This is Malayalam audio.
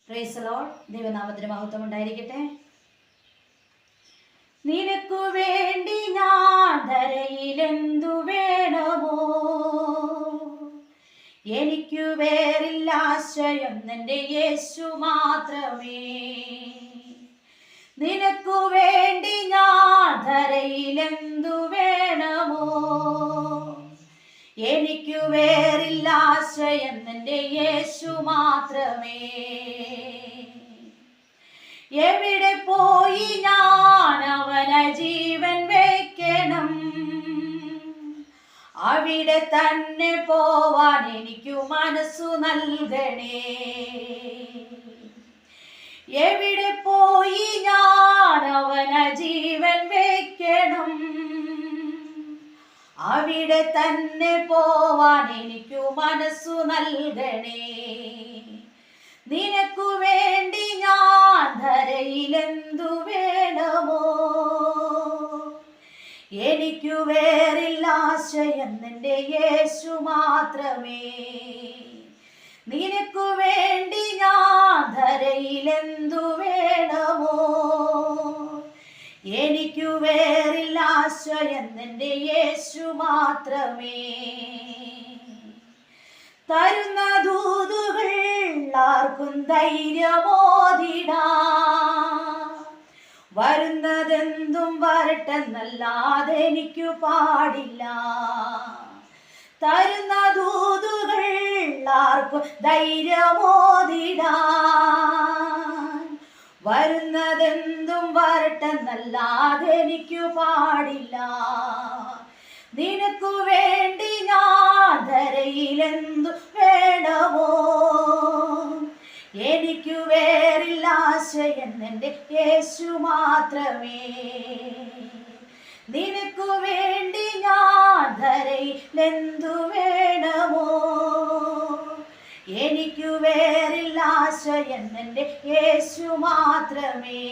Praise the Lord. ദൈവനാമത്തിന് മഹത്വം ഉണ്ടായിരിക്കട്ടെ. നിനക്കു വേണ്ടി ഞാൻ ധരയിലെന്തു വേണമോ, എനിക്കു വേറില്ല ആശ്രയം നിന്റെ യേശു മാത്രമേ. നിനക്കു വേണ്ടി ഞാൻ ധരയിലെന്തു വേണമോ, എനിക്കു വേറില്ല ആശ്രയം നിന്റെ യേശു മാത്രമേ. എവിടെ പോയി ഞാൻ അവന ജീവൻ വയ്ക്കണം, അവിടെ തന്നെ പോവാൻ എനിക്കു മനസ്സു നൽകണേ. എവിടെ പോയി ഞാൻ അവന ജീവൻ വയ്ക്കണം, അവിടെ തന്നെ പോവാൻ എനിക്കു മനസ്സു നൽകണേ. നിനക്കു വേണ്ടി ഞാൻ ധരയിലെന്തു വേണമോ, എനിക്കു വേറില്ല ആശ്രയം നിന്റെ യേശു മാത്രമേ. നിനക്കു വേണ്ടി ഞാൻ ധരയിലെന്തു വേണമോ, എനിക്കു വേറില്ല ആശ്രയം നിന്റെ യേശു മാത്രമേ. തരുന്ന ദൂതുകൾ ആർക്കും ധൈര്യമോദിടാം, വരുന്നതെന്തും വരട്ടെന്നല്ലാതെ എനിക്കു പാടില്ല. തരുന്ന ദൂതുകൾ ആർക്കും ധൈര്യമോദിടാം, വരുന്നതെന്തും വരട്ടെന്നല്ലാതെ എനിക്കു പാടില്ല. നിനക്കു വേണ്ടി ഞാൻ ധരയിലെന്തു വേണമോ, എനിക്കു വേറില്ല ആശ്രയം നിന്റെ യേശു മാത്രമേ. നിനക്കു വേണ്ടി ഞാൻ ധരയിലെന്തു വേണമോ, എനിക്കു വേറില്ല ആശ്രയം നിന്റെ യേശു മാത്രമേ.